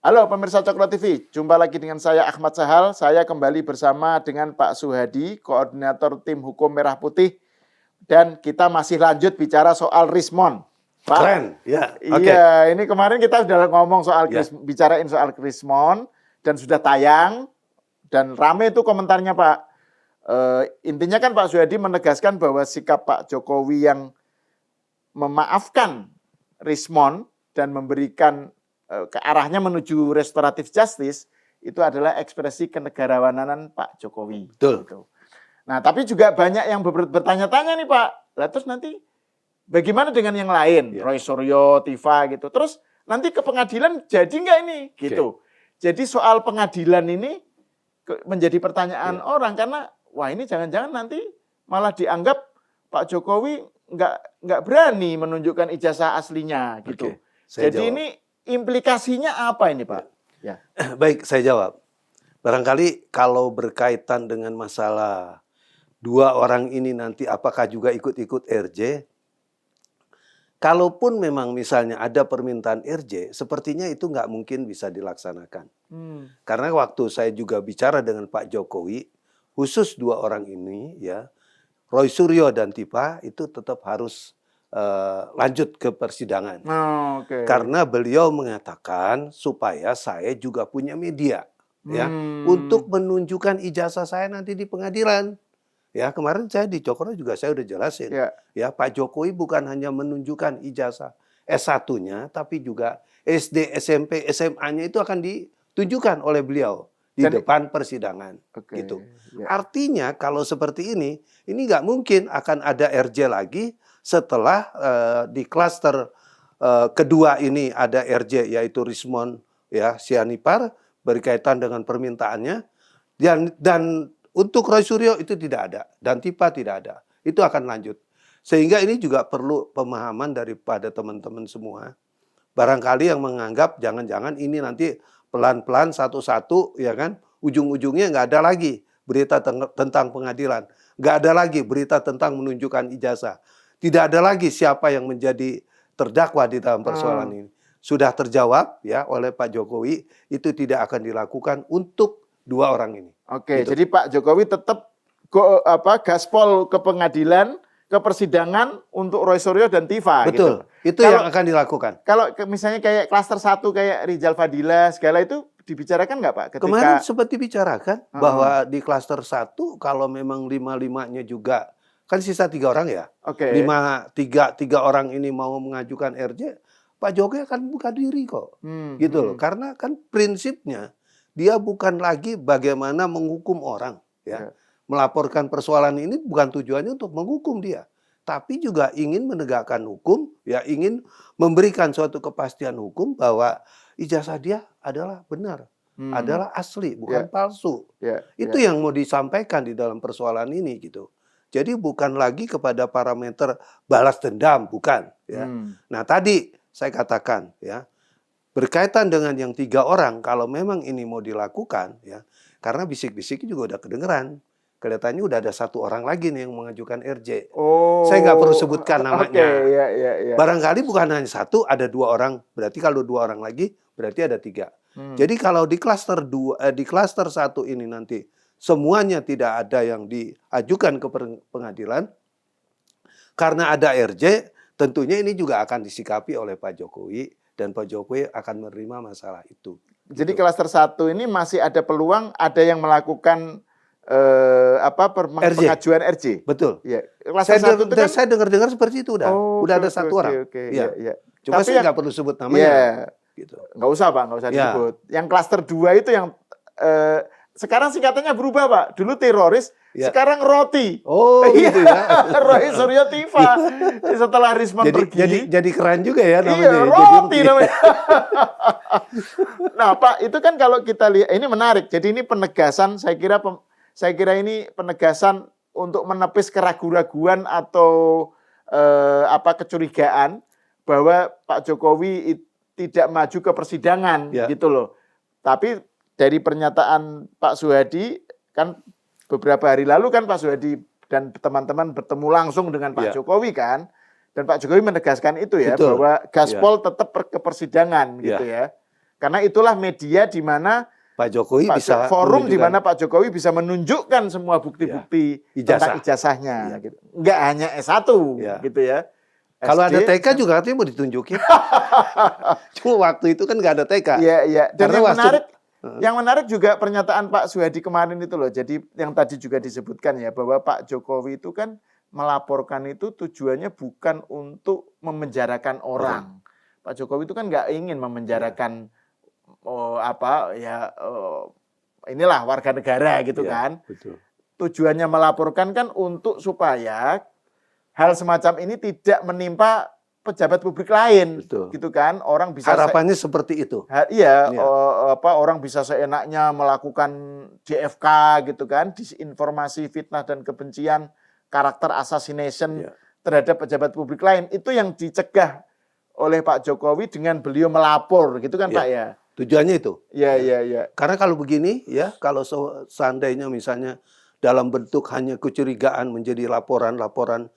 Halo pemirsa Cokro TV, jumpa lagi dengan saya Ahmad Sahal. Saya kembali bersama dengan Pak Suhadi, Koordinator Tim Hukum Merah Putih. Dan kita masih lanjut bicara soal Rismon. Pak, keren, ya. Iya, ini kemarin kita sudah ngomong soal bicarain soal Rismon dan sudah tayang dan rame itu komentarnya Pak. Intinya kan Pak Suhadi menegaskan bahwa sikap Pak Jokowi yang memaafkan Rismon dan memberikan ke arahnya menuju restoratif justice itu adalah ekspresi kenegarawanan Pak Jokowi. Betul. Gitu. Nah, tapi juga banyak yang bertanya-tanya nih Pak. Lah terus nanti bagaimana dengan yang lain? Ya. Roy Suryo, Tifa gitu. Terus nanti ke pengadilan jadi nggak ini? Gitu. Jadi soal pengadilan ini menjadi pertanyaan orang karena wah ini jangan-jangan nanti malah dianggap Pak Jokowi nggak berani menunjukkan ijazah aslinya gitu. Jadi jawab. Ini implikasinya apa ini Pak? Ya. Baik, saya jawab. Barangkali kalau berkaitan dengan masalah dua orang ini nanti apakah juga ikut-ikut RJ? Kalaupun memang misalnya ada permintaan RJ, sepertinya itu nggak mungkin bisa dilaksanakan. Karena waktu saya juga bicara dengan Pak Jokowi, khusus dua orang ini, ya, Roy Suryo dan Tifa itu tetap harus lanjut ke persidangan. Karena beliau mengatakan supaya saya juga punya media, ya, untuk menunjukkan ijazah saya nanti di pengadilan. Ya, kemarin saya di Cokro juga saya udah jelasin. Ya, Pak Jokowi bukan hanya menunjukkan ijazah S1-nya, tapi juga SD, SMP, SMA-nya itu akan ditunjukkan oleh beliau di depan persidangan. Gitu. Artinya kalau seperti ini nggak mungkin akan ada RJ lagi setelah di klaster kedua ini ada RJ yaitu Rismon ya Sianipar berkaitan dengan permintaannya dan untuk Roy Suryo itu tidak ada dan Tifa tidak ada. Itu akan lanjut. Sehingga ini juga perlu pemahaman daripada teman-teman semua. Barangkali yang menganggap jangan-jangan ini nanti pelan-pelan satu-satu ya kan ujung-ujungnya nggak ada lagi berita tentang pengadilan. Nggak ada lagi berita tentang menunjukkan ijazah. Tidak ada lagi siapa yang menjadi terdakwa di dalam persoalan ini. Sudah terjawab ya oleh Pak Jokowi, itu tidak akan dilakukan untuk dua orang ini. Oke, gitu. Jadi Pak Jokowi tetap gaspol ke pengadilan, ke persidangan untuk Roy Suryo dan Tifa. Betul, gitu. Itu yang akan dilakukan. Kalau misalnya kayak klaster 1 kayak Rizal Fadila segala itu dibicarakan nggak Pak? Kemarin sempat dibicarakan bahwa di klaster 1 kalau memang 5-5-nya juga kan sisa 3 orang ya. Tiga orang ini mau mengajukan RJ, Pak Jokowi akan buka diri kok. Gitu loh. Karena kan prinsipnya dia bukan lagi bagaimana menghukum orang ya. Melaporkan persoalan ini bukan tujuannya untuk menghukum dia, tapi juga ingin menegakkan hukum, ya ingin memberikan suatu kepastian hukum bahwa ijazah dia adalah benar, adalah asli, bukan palsu. Itu yang mau disampaikan di dalam persoalan ini gitu. Jadi bukan lagi kepada parameter balas dendam, bukan. Ya. Nah tadi saya katakan ya. Berkaitan dengan yang 3 orang, kalau memang ini mau dilakukan, ya, karena bisik-bisik juga udah kedengeran. Kelihatannya udah ada 1 orang lagi nih yang mengajukan RJ. Saya nggak perlu sebutkan namanya. Barangkali bukan hanya 1, ada 2 orang. Berarti kalau 2 orang lagi, berarti ada 3. Jadi kalau di klaster 1 ini nanti semuanya tidak ada yang diajukan ke pengadilan, karena ada RJ, tentunya ini juga akan disikapi oleh Pak Jokowi. Dan Pak Jokowi akan menerima masalah itu. Jadi klaster 1 ini masih ada peluang ada yang melakukan pengajuan RJ. Betul. Ya. Saya dengar seperti itu udah ada 1 orang. Cuma saya nggak perlu sebut namanya. Gitu. Nggak usah Pak, nggak usah disebut. Yang klaster 2 itu yang sekarang singkatannya berubah Pak. Dulu teroris, sekarang roti. Gitu ya. Roy Suryo Tifa. Setelah Rismon pergi. Jadi keren juga ya namanya. Iya, roti namanya. Nah Pak, itu kan kalau kita lihat, ini menarik. Jadi ini penegasan, saya kira ini penegasan untuk menepis keraguan-raguan atau kecurigaan bahwa Pak Jokowi tidak maju ke persidangan gitu loh. Tapi dari pernyataan Pak Suhadi, kan beberapa hari lalu kan Pak Suhadi dan teman-teman bertemu langsung dengan Pak Jokowi kan. Dan Pak Jokowi menegaskan itu ya, bahwa gaspol tetap ke persidangan gitu ya. Karena itulah media di mana Pak Jokowi bisa forum di menunjukkan mana Pak Jokowi bisa menunjukkan semua bukti-bukti tentang ijazahnya. Iya. Gitu. Nggak hanya S1 Iya. gitu ya. Kalau ada SD, TK juga katanya mau ditunjukin. Cuma waktu itu kan nggak ada TK. Iya, iya. Dan Karena yang menarik juga pernyataan Pak Suhadi kemarin itu loh. Jadi yang tadi juga disebutkan ya bahwa Pak Jokowi itu kan melaporkan itu tujuannya bukan untuk memenjarakan orang. Pak Jokowi itu kan nggak ingin memenjarakan inilah warga negara gitu kan. Betul. Tujuannya melaporkan kan untuk supaya hal semacam ini tidak menimpa pejabat publik lain, Betul. gitu kan? Orang bisa Harapannya seperti itu. iya. Orang bisa seenaknya melakukan JFK gitu kan, disinformasi, fitnah dan kebencian, karakter assassination terhadap pejabat publik lain. Itu yang dicegah oleh Pak Jokowi dengan beliau melapor, gitu kan Pak ya? Tujuannya itu. Iya. Karena kalau begini ya, kalau seandainya misalnya dalam bentuk hanya kecurigaan menjadi laporan-laporan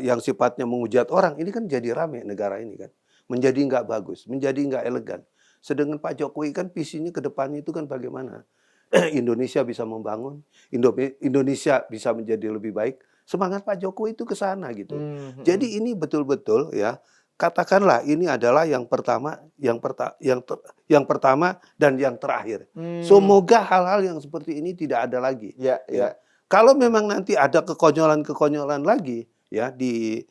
yang sifatnya menghujat orang, ini kan jadi rame negara ini kan. Menjadi nggak bagus, menjadi nggak elegan. Sedangkan Pak Jokowi kan visinya ke depannya itu kan bagaimana Indonesia bisa membangun, Indonesia bisa menjadi lebih baik. Semangat Pak Jokowi itu ke sana gitu. Jadi ini betul-betul ya, katakanlah ini adalah yang pertama dan yang terakhir. Semoga hal-hal yang seperti ini tidak ada lagi. Ya. Kalau memang nanti ada kekonyolan-kekonyolan lagi ya di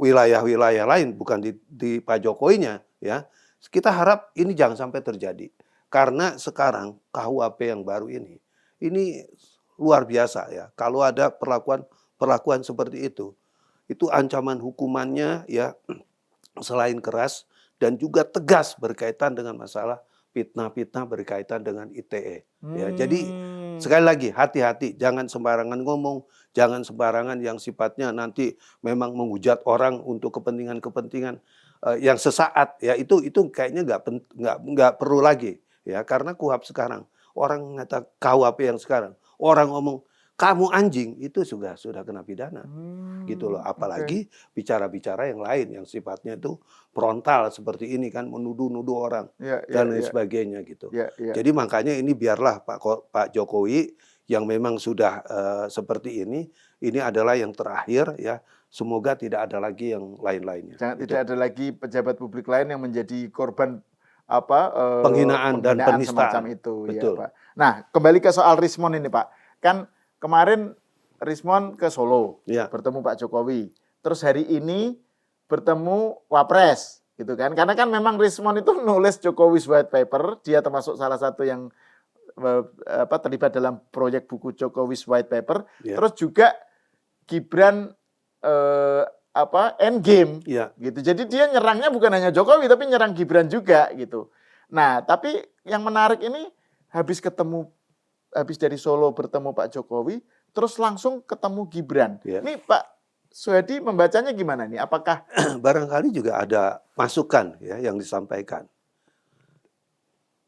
wilayah-wilayah lain, bukan di Pak Jokowinya ya, kita harap ini jangan sampai terjadi. Karena sekarang KUHP yang baru ini luar biasa ya. Kalau ada perlakuan seperti itu ancaman hukumannya ya selain keras dan juga tegas berkaitan dengan masalah fitnah-fitnah berkaitan dengan ITE. Ya, jadi sekali lagi hati-hati, jangan sembarangan ngomong, jangan sembarangan yang sifatnya nanti memang menghujat orang untuk kepentingan-kepentingan yang sesaat. Ya itu kayaknya nggak perlu lagi ya, karena KUHP sekarang orang mengatakan KUHP yang sekarang orang ngomong kamu anjing itu sudah kena pidana gitu loh, apalagi bicara-bicara yang lain yang sifatnya itu frontal seperti ini kan, menuduh-nuduh orang dan lain sebagainya gitu. Jadi makanya ini biarlah Pak Jokowi yang memang sudah seperti ini adalah yang terakhir ya, semoga tidak ada lagi yang lain-lainnya. Tidak ada lagi pejabat publik lain yang menjadi korban penghinaan dan penistaan semacam itu. Betul. Ya, Pak. Nah, kembali ke soal Rismon ini Pak, kan kemarin Rismon ke Solo, bertemu Pak Jokowi. Terus hari ini bertemu Wapres, gitu kan? Karena kan memang Rismon itu nulis Jokowi's White Paper, dia termasuk salah satu yang terlibat dalam proyek buku Jokowi's White Paper. Terus juga Gibran Endgame, gitu. Jadi dia nyerangnya bukan hanya Jokowi, tapi nyerang Gibran juga, gitu. Nah, tapi yang menarik ini habis dari Solo bertemu Pak Jokowi, terus langsung ketemu Gibran. Ini Pak Suhadi membacanya gimana nih? Apakah barangkali juga ada masukan ya yang disampaikan?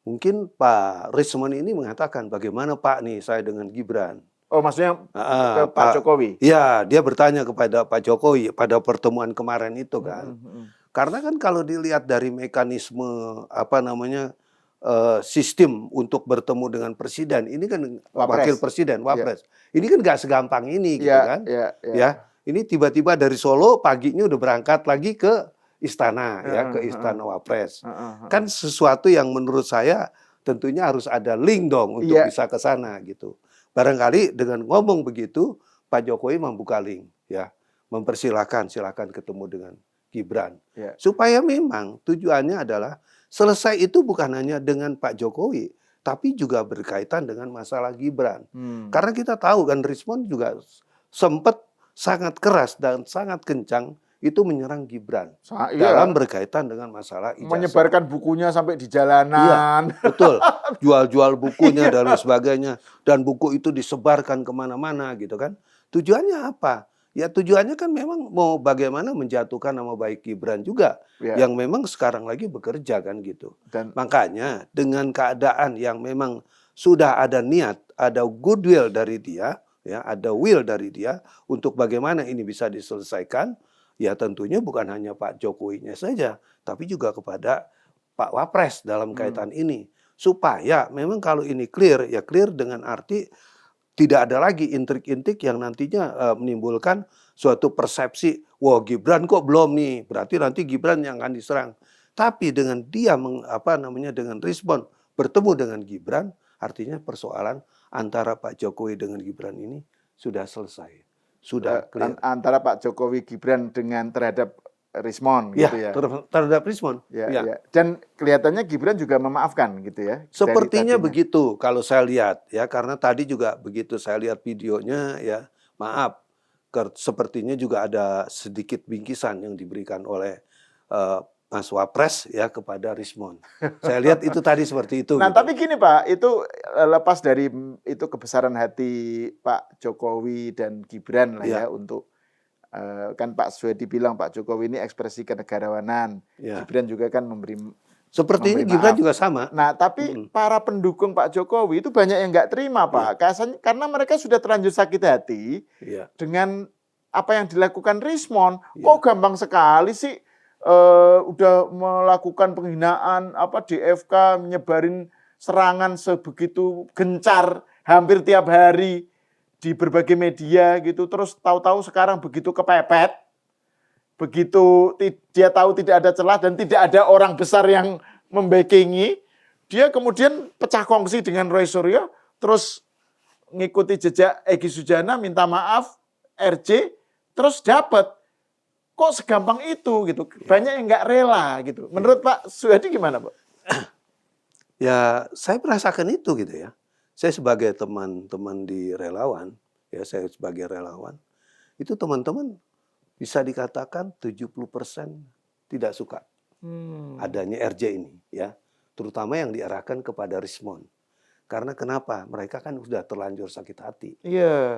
Mungkin Pak Rismon ini mengatakan, bagaimana Pak nih saya dengan Gibran? Oh, maksudnya ke Pak Jokowi? Iya, dia bertanya kepada Pak Jokowi pada pertemuan kemarin itu kan. Karena kan kalau dilihat dari mekanisme sistem untuk bertemu dengan presiden, ini kan wakil presiden, Wapres. Ini kan nggak segampang ini gitu kan. Ya, ini tiba-tiba dari Solo paginya udah berangkat lagi ke istana ke istana Wapres. Kan sesuatu yang menurut saya tentunya harus ada link dong untuk bisa ke sana gitu. Barangkali dengan ngomong begitu Pak Jokowi membuka link ya, silakan ketemu dengan Gibran. Supaya memang tujuannya adalah selesai itu bukan hanya dengan Pak Jokowi, tapi juga berkaitan dengan masalah Gibran. Karena kita tahu kan Rismon juga sempat sangat keras dan sangat kencang itu menyerang Gibran dalam berkaitan dengan masalah ijazah. Menyebarkan bukunya sampai di jalanan. Iya, betul. Jual-jual bukunya dan lain sebagainya. Dan buku itu disebarkan kemana-mana gitu kan. Tujuannya apa? Ya tujuannya kan memang mau bagaimana menjatuhkan nama baik Gibran juga. Yang memang sekarang lagi bekerja kan gitu. Dan makanya dengan keadaan yang memang sudah ada niat, ada goodwill dari dia, ya, ada will dari dia untuk bagaimana ini bisa diselesaikan, ya tentunya bukan hanya Pak Jokowinya saja, tapi juga kepada Pak Wapres dalam kaitan ini. Supaya memang kalau ini clear, ya clear dengan arti tidak ada lagi intrik-intrik yang nantinya menimbulkan suatu persepsi, wah Gibran kok belum nih, berarti nanti Gibran yang akan diserang. Tapi dengan dia dengan respon bertemu dengan Gibran, artinya persoalan antara Pak Jokowi dengan Gibran ini sudah selesai, sudah clear. Antara Pak Jokowi Gibran dengan terhadap Rismon Ya, gitu ya. terhadap respon. Ya, Ya. ya. Dan kelihatannya Gibran juga memaafkan gitu ya. Sepertinya dari tadinya. begitu kalau saya lihat ya, karena tadi juga begitu saya lihat videonya ya, maaf, sepertinya juga ada sedikit bingkisan yang diberikan oleh Mas Wapres ya kepada Rismon. Saya lihat itu tadi seperti itu. Nah, gitu. tapi gini Pak, itu lepas dari itu kebesaran hati Pak Jokowi dan Gibran lah ya untuk kan Pak Swedi bilang Pak Jokowi ini ekspresi kenegarawanan, Gibran juga kan sepertinya memberi Gibran maaf. juga sama. Nah, tapi para pendukung Pak Jokowi itu banyak yang nggak terima Pak, karena mereka sudah terlanjur sakit hati dengan apa yang dilakukan Rismon. Kok gampang sekali sih udah melakukan penghinaan DFK, menyebarin serangan sebegitu gencar hampir tiap hari di berbagai media gitu, terus tahu-tahu sekarang begitu kepepet, begitu dia tahu tidak ada celah dan tidak ada orang besar yang membackingi, dia kemudian pecah kongsi dengan Roy Suryo, terus ngikuti jejak Egy Sujana, minta maaf, RJ, terus dapat. Kok segampang itu gitu? Banyak yang nggak rela gitu. Menurut Pak Suhadi gimana, Pak? Ya, saya merasakan itu gitu ya. Saya sebagai teman-teman di relawan, ya saya sebagai relawan, itu teman-teman bisa dikatakan 70% tidak suka adanya RJ ini ya. Terutama yang diarahkan kepada Rismon. Karena kenapa? Mereka kan sudah terlanjur sakit hati.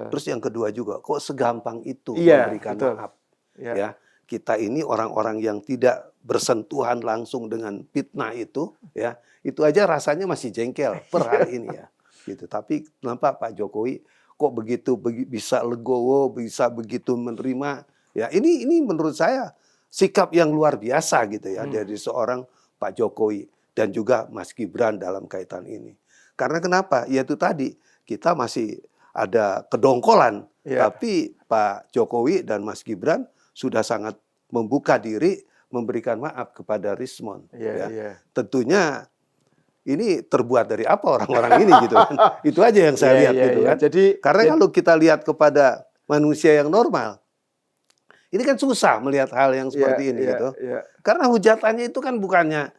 Terus yang kedua juga, kok segampang itu memberikan maaf. Ya, kita ini orang-orang yang tidak bersentuhan langsung dengan fitnah itu, ya, itu aja rasanya masih jengkel per hari ini ya. Gitu. Tapi kenapa Pak Jokowi kok begitu bisa legowo, bisa begitu menerima? Ya, ini menurut saya sikap yang luar biasa gitu ya dari seorang Pak Jokowi dan juga Mas Gibran dalam kaitan ini. Karena kenapa? Ya itu tadi, kita masih ada kedongkolan, tapi Pak Jokowi dan Mas Gibran sudah sangat membuka diri memberikan maaf kepada Rismon. Tentunya ini terbuat dari apa orang-orang ini gitu kan. Itu aja yang saya lihat gitu kan. Jadi, karena kalau kita lihat kepada manusia yang normal, ini kan susah melihat hal yang seperti ini gitu. Karena hujatannya itu kan bukannya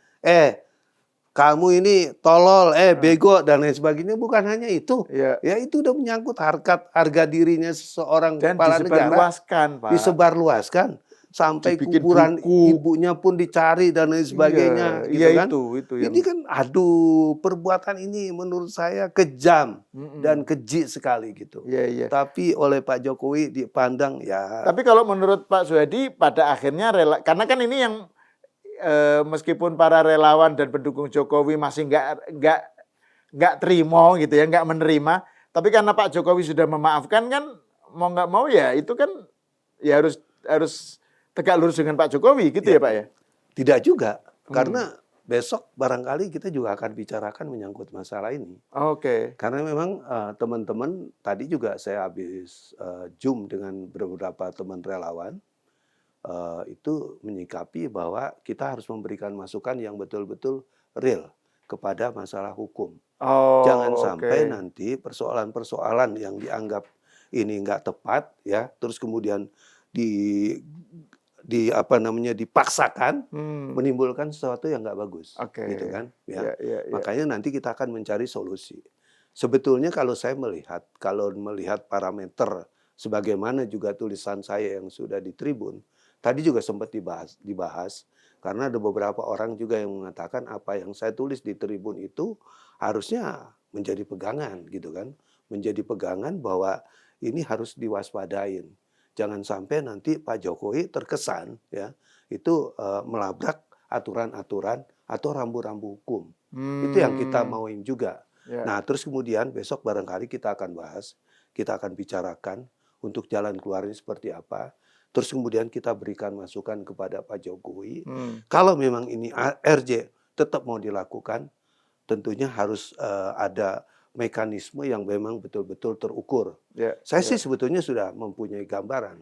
kamu ini tolol, bego dan lain sebagainya, bukan hanya itu. Ya itu udah menyangkut harga dirinya seseorang kepala negara. Pak. Disebarluaskan. Sampai kuburan ibunya pun dicari dan lain sebagainya. Gitu kan? Itu ini kan perbuatan ini menurut saya kejam dan keji sekali gitu. Tapi oleh Pak Jokowi dipandang ya. Tapi kalau menurut Pak Suhadi pada akhirnya karena kan ini yang meskipun para relawan dan pendukung Jokowi masih nggak terima gitu ya, nggak menerima, tapi karena Pak Jokowi sudah memaafkan kan mau nggak mau ya itu kan ya harus tegak lurus dengan Pak Jokowi gitu ya Pak ya? Tidak juga, karena besok barangkali kita juga akan bicarakan menyangkut masalah ini. Karena memang teman-teman tadi juga saya habis Zoom dengan beberapa teman relawan, itu menyikapi bahwa kita harus memberikan masukan yang betul-betul real kepada masalah hukum. Jangan sampai nanti persoalan-persoalan yang dianggap ini nggak tepat ya, terus kemudian dipaksakan menimbulkan sesuatu yang nggak bagus, gitu kan? Makanya nanti kita akan mencari solusi. Sebetulnya kalau melihat parameter sebagaimana juga tulisan saya yang sudah di Tribun, tadi juga sempat dibahas karena ada beberapa orang juga yang mengatakan apa yang saya tulis di Tribun itu harusnya menjadi pegangan, gitu kan? Menjadi pegangan bahwa ini harus diwaspadain. Jangan sampai nanti Pak Jokowi terkesan ya itu melabrak aturan-aturan atau rambu-rambu hukum. Itu yang kita mauin juga. Nah, terus kemudian besok barangkali kita akan bahas, kita akan bicarakan untuk jalan keluarnya seperti apa. Terus kemudian kita berikan masukan kepada Pak Jokowi. Kalau memang ini RJ tetap mau dilakukan, tentunya harus ada mekanisme yang memang betul-betul terukur. Ya, Saya ya, sih sebetulnya sudah mempunyai gambaran.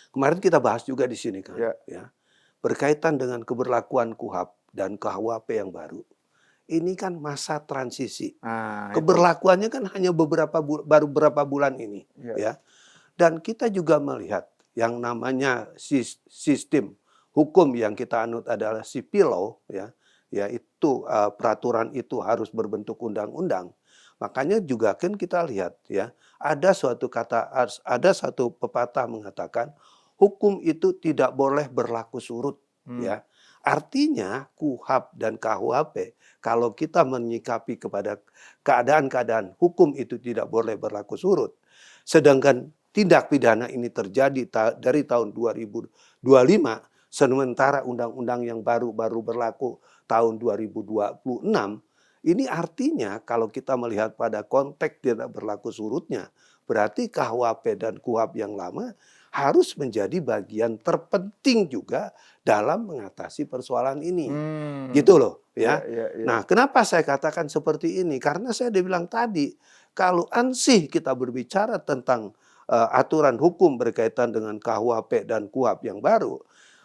Kemarin kita bahas juga di sini kan, ya. ya, berkaitan dengan keberlakuan KUHP dan KUHP yang baru. Ini kan masa transisi. Nah, itu. Keberlakuannya kan hanya baru beberapa bulan ini, Ya. ya. Dan kita juga melihat yang namanya sistem hukum yang kita anut adalah civil law, ya, yaitu peraturan itu harus berbentuk undang-undang. Makanya juga kan kita lihat, ya, ada satu pepatah mengatakan hukum itu tidak boleh berlaku surut, ya. Artinya KUHP dan KUHP kalau kita menyikapi kepada keadaan-keadaan hukum itu tidak boleh berlaku surut, sedangkan tindak pidana ini terjadi dari tahun 2025, sementara undang-undang yang baru berlaku tahun 2026, ini artinya kalau kita melihat pada konteks tidak berlaku surutnya, berarti KUHP dan KUHP yang lama harus menjadi bagian terpenting juga dalam mengatasi persoalan ini. Gitu loh, ya. Ya. Nah, kenapa saya katakan seperti ini? Karena saya bilang tadi, kalau ansih kita berbicara tentang aturan hukum berkaitan dengan KUHP dan KUHP yang baru,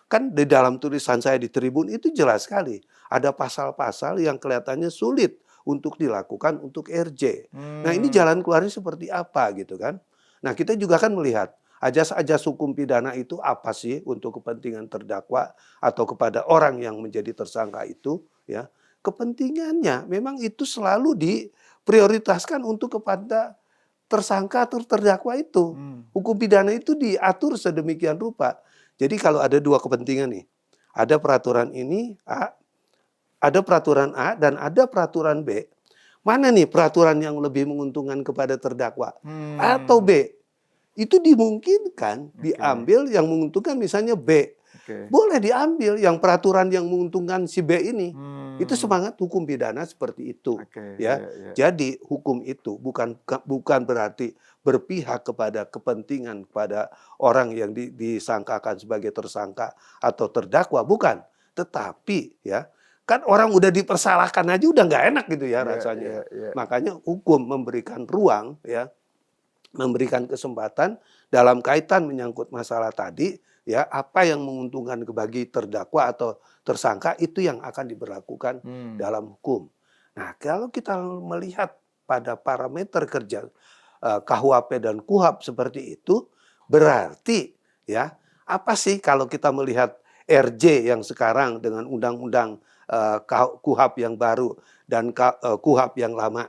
kan di dalam tulisan saya di Tribun itu jelas sekali. Ada pasal-pasal yang kelihatannya sulit untuk dilakukan untuk RJ. Nah, ini jalan keluarnya seperti apa gitu kan. Nah, kita juga kan melihat ajas-ajas hukum pidana itu apa sih untuk kepentingan terdakwa atau kepada orang yang menjadi tersangka itu, ya. Kepentingannya memang itu selalu diprioritaskan untuk kepada tersangka atau terdakwa itu. Hukum pidana itu diatur sedemikian rupa. Jadi kalau ada dua kepentingan nih, ada peraturan ini ada peraturan A dan ada peraturan B. Mana nih peraturan yang lebih menguntungkan kepada terdakwa? Atau B? Itu dimungkinkan diambil yang menguntungkan misalnya B. Boleh diambil yang peraturan yang menguntungkan si B ini. Itu semangat hukum pidana seperti itu, ya. Jadi hukum itu bukan berarti berpihak kepada kepentingan kepada orang yang disangkakan sebagai tersangka atau terdakwa, bukan. Tetapi ya, kan orang udah dipersalahkan aja udah nggak enak gitu ya rasanya. Makanya hukum memberikan ruang, ya, memberikan kesempatan dalam kaitan menyangkut masalah tadi, ya, apa yang menguntungkan bagi terdakwa atau tersangka itu yang akan diberlakukan dalam hukum. Nah, kalau kita melihat pada parameter kerja KUHP dan KUHP seperti itu, berarti ya, apa sih kalau kita melihat RJ yang sekarang dengan undang-undang KUHP yang baru dan KUHP yang lama,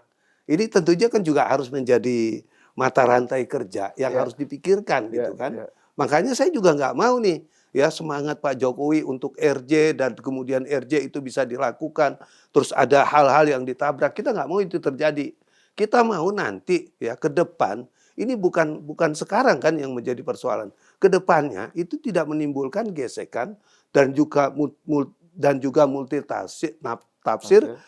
ini tentunya kan juga harus menjadi mata rantai kerja yang harus dipikirkan gitu kan. Makanya saya juga nggak mau nih ya semangat Pak Jokowi untuk RJ dan kemudian RJ itu bisa dilakukan. Terus ada hal-hal yang ditabrak, kita nggak mau itu terjadi. Kita mau nanti ya ke depan, ini bukan sekarang kan yang menjadi persoalan. Kedepannya itu tidak menimbulkan gesekan dan juga multitafsir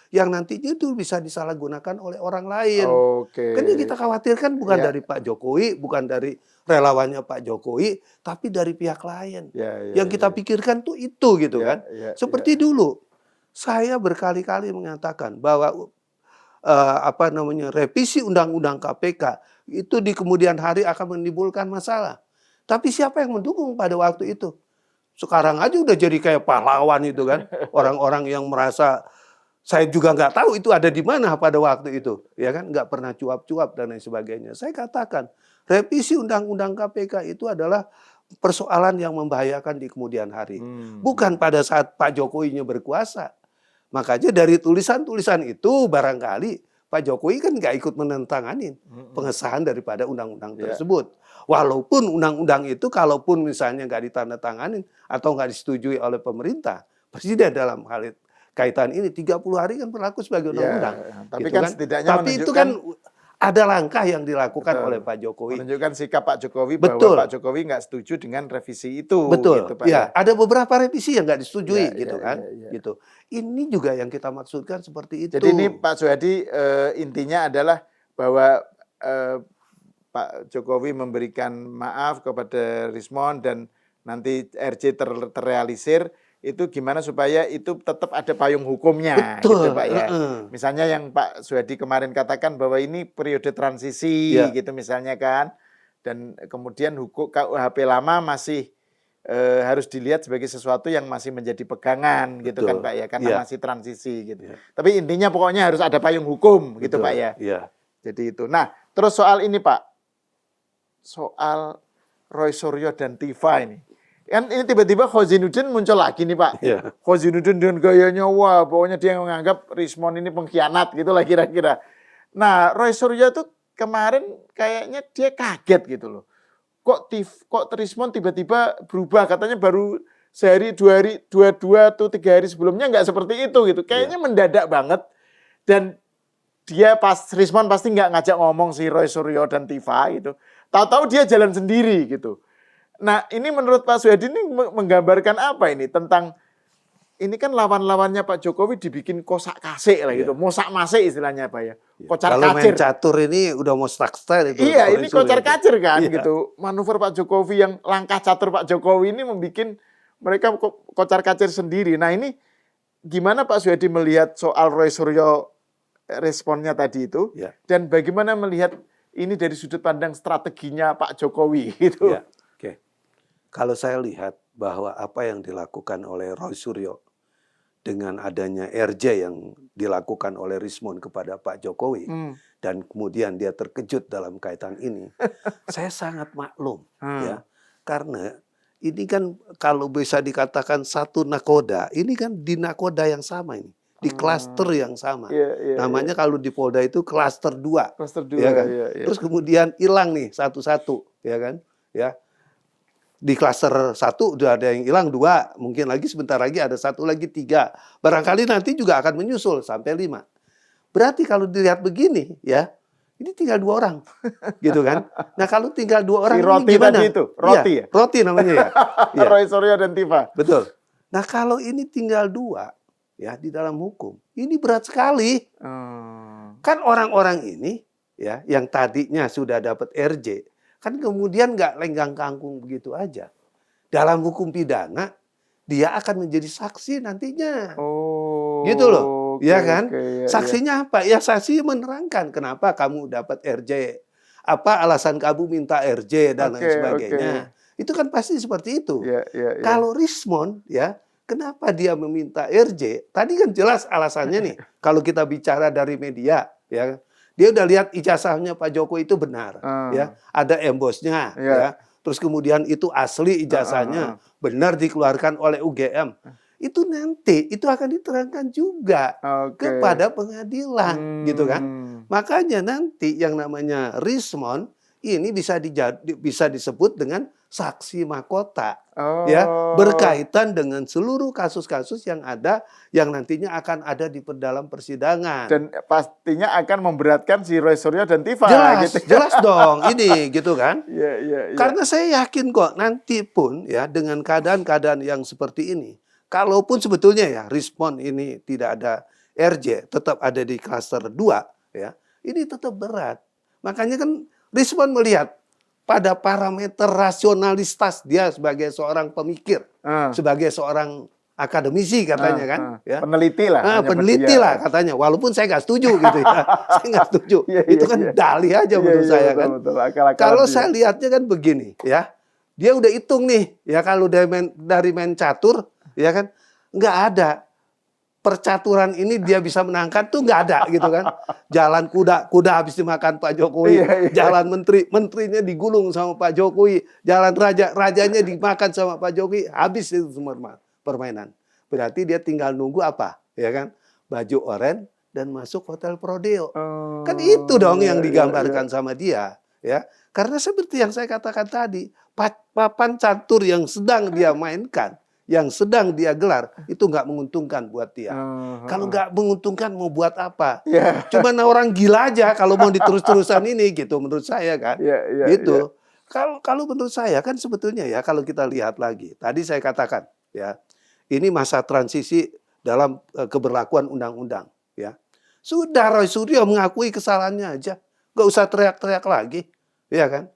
yang nantinya itu bisa disalahgunakan oleh orang lain. Kan yang kita khawatirkan bukan dari Pak Jokowi, bukan dari relawannya Pak Jokowi, tapi dari pihak lain. Yang kita pikirkan tuh itu gitu kan. Seperti dulu saya berkali-kali mengatakan bahwa revisi undang-undang KPK itu di kemudian hari akan menimbulkan masalah. Tapi siapa yang mendukung pada waktu itu? Sekarang aja udah jadi kayak pahlawan itu kan. Orang-orang yang merasa, saya juga nggak tahu itu ada di mana pada waktu itu. Ya kan, nggak pernah cuap-cuap dan lain sebagainya. Saya katakan, revisi undang-undang KPK itu adalah persoalan yang membahayakan di kemudian hari. Bukan pada saat Pak Jokowinya berkuasa. Makanya dari tulisan-tulisan itu barangkali Pak Jokowi kan nggak ikut menentanganin pengesahan daripada undang-undang tersebut. Walaupun undang-undang itu kalaupun misalnya nggak ditandatanganin atau nggak disetujui oleh pemerintah, Presiden dalam hal kaitan ini 30 hari kan berlaku sebagai undang-undang. Tapi gitu kan setidaknya tapi itu kan ada langkah yang dilakukan oleh Pak Jokowi. Menunjukkan sikap Pak Jokowi bahwa Pak Jokowi nggak setuju dengan revisi itu. Betul. Gitu, Pak, ya, ada beberapa revisi yang nggak disetujui gitu kan. Ya. Gitu. Ini juga yang kita maksudkan seperti itu. Jadi ini Pak Soehadi intinya adalah bahwa Pak Jokowi memberikan maaf kepada Rismon dan nanti RJ terrealisir itu gimana supaya itu tetap ada payung hukumnya, Betul. gitu Pak ya. Misalnya yang Pak Suhadi kemarin katakan bahwa ini periode transisi, Ya. gitu misalnya kan, dan kemudian hukum KUHP lama masih harus dilihat sebagai sesuatu yang masih menjadi pegangan, gitu kan Betul. Pak ya, karena Ya. masih transisi gitu. Ya. Tapi intinya pokoknya harus ada payung hukum, gitu Betul. Pak ya. Ya. Jadi itu. Nah, terus soal ini Pak, soal Roy Suryo dan Tifa ini. Kan ini tiba-tiba Khozinuddin muncul lagi nih Pak. Ya. Khozinuddin dengan gayanya, wah pokoknya dia menganggap Rismon ini pengkhianat gitu lah kira-kira. Nah, Roy Suryo itu kemarin kayaknya dia kaget gitu loh. Kok Rismon tiba-tiba berubah, katanya baru sehari, 2 atau 3 hari sebelumnya nggak seperti itu gitu. Kayaknya mendadak banget. Dan dia Rismon pasti nggak ngajak ngomong si Roy Suryo dan Tifa gitu. Tahu-tahu dia jalan sendiri gitu. Nah, ini menurut Pak Suhadi ini menggambarkan apa ini? Tentang ini kan lawan-lawannya Pak Jokowi dibikin kosak kasik lah gitu. Mosak masik istilahnya Pak ya. Kocar Kalau main kacir. catur ini udah mau style itu. Iya, ini kocar kacir kan Iya. gitu. Manuver Pak Jokowi yang langkah catur Pak Jokowi ini membuat mereka kocar kacir sendiri. Nah, ini gimana Pak Suhadi melihat soal Roy Suryo responnya tadi itu? Ya. Dan bagaimana melihat ini dari sudut pandang strateginya Pak Jokowi gitu? Ya. Oke. Kalau saya lihat bahwa apa yang dilakukan oleh Roy Suryo dengan adanya RJ yang dilakukan oleh Rismon kepada Pak Jokowi dan kemudian dia terkejut dalam kaitan ini, saya sangat maklum ya, karena ini kan kalau bisa dikatakan satu nakoda, ini kan di nakoda yang sama ini, di klaster yang sama. Namanya kalau di Polda itu klaster 2. Klaster 2 ya kan? iya. Terus kemudian hilang nih satu-satu, ya kan? Ya. Di klaster 1 udah ada yang hilang 2, mungkin lagi sebentar lagi ada 1 lagi 3. Barangkali nanti juga akan menyusul sampai 5. Berarti kalau dilihat begini ya, ini tinggal 2 orang. Gitu kan? Nah, kalau tinggal 2 orang Si Roti ini gimana? tadi itu, Roti ya? Roti namanya ya. Iya. Roy Suryo dan Tifa. Betul. Nah, kalau ini tinggal 2 ya di dalam hukum, ini berat sekali. Kan orang-orang ini ya yang tadinya sudah dapat RJ, kan kemudian nggak lenggang kangkung begitu aja. Dalam hukum pidana, dia akan menjadi saksi nantinya. Gitu loh. Ya kan? Saksinya apa? Ya saksi menerangkan kenapa kamu dapat RJ. Apa alasan kamu minta RJ dan lain sebagainya. Itu kan pasti seperti itu. Kalau Rismon ya, kenapa dia meminta RJ? Tadi kan jelas alasannya nih. Kalau kita bicara dari media, ya. Dia udah lihat ijazahnya Pak Jokowi itu benar, ya. Ada embosnya, ya. Terus kemudian itu asli ijazahnya, benar dikeluarkan oleh UGM. Itu nanti itu akan diterangkan juga kepada pengadilan, gitu kan? Makanya nanti yang namanya Rismon ini bisa disebut dengan saksi mahkota, ya, berkaitan dengan seluruh kasus-kasus yang ada, yang nantinya akan ada di dalam persidangan. Dan pastinya akan memberatkan si Roy Suryo dan Tifa. Jelas, gitu. jelas dong, ini gitu kan? Iya. Karena saya yakin kok nanti pun ya dengan keadaan-keadaan yang seperti ini, kalaupun sebetulnya ya Rismon ini tidak ada RJ, tetap ada di klaster 2, ya, ini tetap berat. Makanya kan Rismon melihat pada parameter rasionalitas dia sebagai seorang pemikir, sebagai seorang akademisi katanya kan, ya. Peneliti lah. Peneliti lah katanya, walaupun saya nggak setuju gitu ya, saya nggak setuju. Itu kan dalih aja menurut saya kan. Kalau saya lihatnya kan begini, ya, dia udah hitung nih, ya kalau dari main catur, ya kan, nggak ada. Percaturan ini dia bisa menangkan tuh nggak ada gitu kan. Jalan kuda habis dimakan Pak Jokowi. Jalan menterinya digulung sama Pak Jokowi. Jalan rajanya dimakan sama Pak Jokowi. Habis itu semua permainan. Berarti dia tinggal nunggu apa? Ya kan? Baju oranye dan masuk hotel Prodeo. Kan itu dong yang digambarkan sama dia. Ya, karena seperti yang saya katakan tadi, papan catur yang sedang dia mainkan, yang sedang dia gelar, itu nggak menguntungkan buat dia. Kalau nggak menguntungkan mau buat apa? Cuman orang gila aja kalau mau diterus-terusan ini gitu menurut saya kan. Gitu. Kalau menurut saya kan sebetulnya ya kalau kita lihat lagi, tadi saya katakan ya, ini masa transisi dalam keberlakuan undang-undang ya. Sudah Roy Suryo mengakui kesalahannya aja, nggak usah teriak-teriak lagi, ya kan?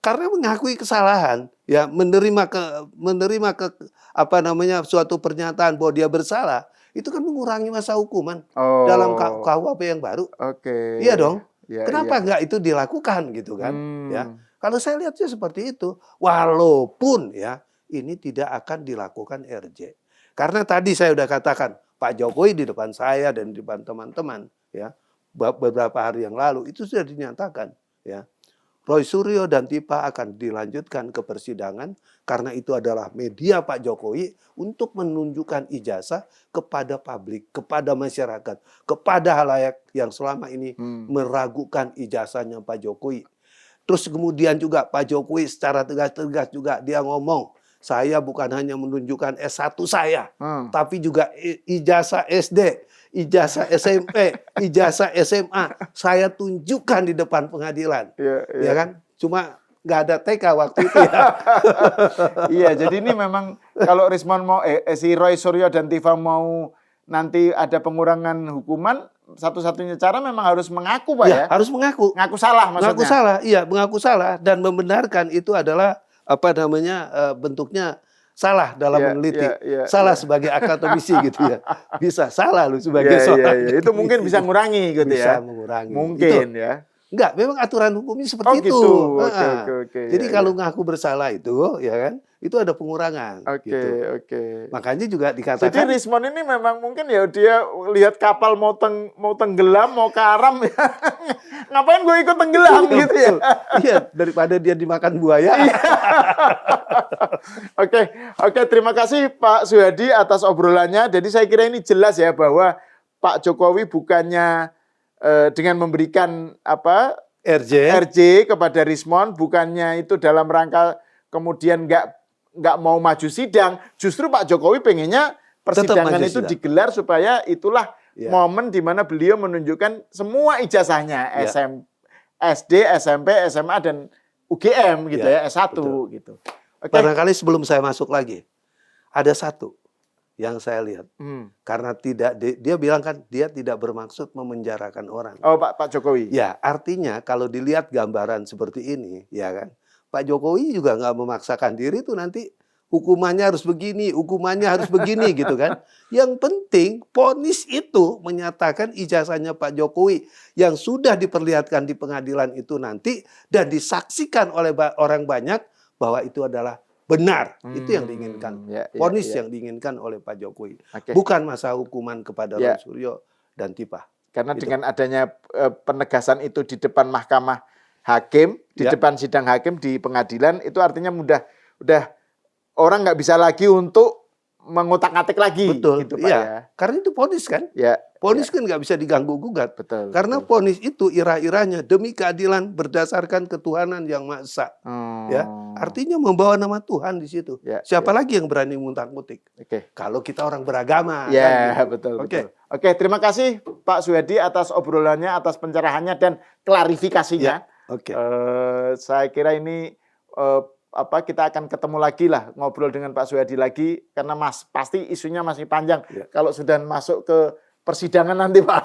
karena mengakui kesalahan, ya menerima suatu pernyataan bahwa dia bersalah, itu kan mengurangi masa hukuman dalam KUHP yang baru. Oke. Iya dong. Ya, Kenapa nggak itu dilakukan gitu kan? Ya, kalau saya lihatnya seperti itu, walaupun ya ini tidak akan dilakukan RJ, karena tadi saya udah katakan Pak Jokowi di depan saya dan di depan teman-teman, ya beberapa hari yang lalu itu sudah dinyatakan, ya. Roy Suryo dan Tifa akan dilanjutkan ke persidangan karena itu adalah media Pak Jokowi untuk menunjukkan ijazah kepada publik, kepada masyarakat, kepada halayak yang selama ini meragukan ijazahnya Pak Jokowi. Terus kemudian juga Pak Jokowi secara tegas-tegas juga dia ngomong, saya bukan hanya menunjukkan S1 saya, tapi juga ijazah SD, ijazah SMP, ijazah SMA, saya tunjukkan di depan pengadilan. Ya kan? Cuma nggak ada TK waktu itu ya. Iya, jadi ini memang kalau Rismon mau, si Roy Suryo dan Tifa mau nanti ada pengurangan hukuman, satu-satunya cara memang harus mengaku, Pak ya? Harus mengaku. Ngaku salah maksudnya. Mengaku salah, iya, mengaku salah dan membenarkan itu adalah bentuknya salah dalam meneliti, salah sebagai akademisi gitu ya, bisa salah lu sebagai seorang. Itu mungkin bisa ngurangi gitu ya. Bisa mengurangi. Mungkin itu, ya. Enggak, memang aturan hukumnya seperti itu. Gitu. Oke. Jadi kalau ngaku bersalah itu, ya kan, itu ada pengurangan. Oke. Makanya juga dikatakan. Jadi Rismon ini memang mungkin ya dia lihat kapal mau tenggelam, mau karam ya. Ngapain gue ikut tenggelam gitu ya? Iya, daripada dia dimakan buaya. Oke, terima kasih Pak Suyadi atas obrolannya. Jadi saya kira ini jelas ya bahwa Pak Jokowi bukannya dengan memberikan RJ kepada Rismon, bukannya itu dalam rangka kemudian nggak mau maju sidang. Justru Pak Jokowi pengennya persidangan itu digelar supaya itulah momen di mana beliau menunjukkan semua ijazahnya, SD, SMP, SMA dan UGM gitu ya, S1 gitu. Barangkali sebelum saya masuk lagi, ada satu yang saya lihat, karena dia bilang kan dia tidak bermaksud memenjarakan orang. Oh, Pak Jokowi. Ya, artinya kalau dilihat gambaran seperti ini, ya kan, Pak Jokowi juga nggak memaksakan diri tuh nanti hukumannya harus begini, gitu kan. Yang penting vonis itu menyatakan ijazahnya Pak Jokowi yang sudah diperlihatkan di pengadilan itu nanti dan disaksikan oleh orang banyak bahwa itu adalah benar. Itu yang diinginkan. Vonis yang diinginkan oleh Pak Jokowi. Bukan masa hukuman kepada Roy Suryo dan Tifa. Karena dengan adanya penegasan itu di depan mahkamah hakim, di depan sidang hakim di pengadilan, itu artinya udah orang nggak bisa lagi untuk mengutak-atik lagi. Betul. Gitu, Pak, ya. Karena itu vonis kan? Vonis kan nggak bisa diganggu-gugat. Betul. Karena vonis itu irah-irahnya demi keadilan berdasarkan ketuhanan yang Maha Esa. Ya, artinya membawa nama Tuhan di situ. Siapa lagi yang berani ngutak-ngutik? Kalau kita orang beragama. Kan, gitu. Betul. Oke, terima kasih Pak Suyadi atas obrolannya, atas pencerahannya dan klarifikasinya. Saya kira ini kita akan ketemu lagi lah, ngobrol dengan Pak Suyadi lagi karena pasti isunya masih panjang. Kalau sudah masuk ke persidangan nanti Pak,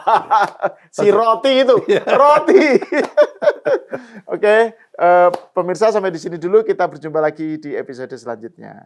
si roti itu, roti. Pemirsa sampai di sini dulu, kita berjumpa lagi di episode selanjutnya.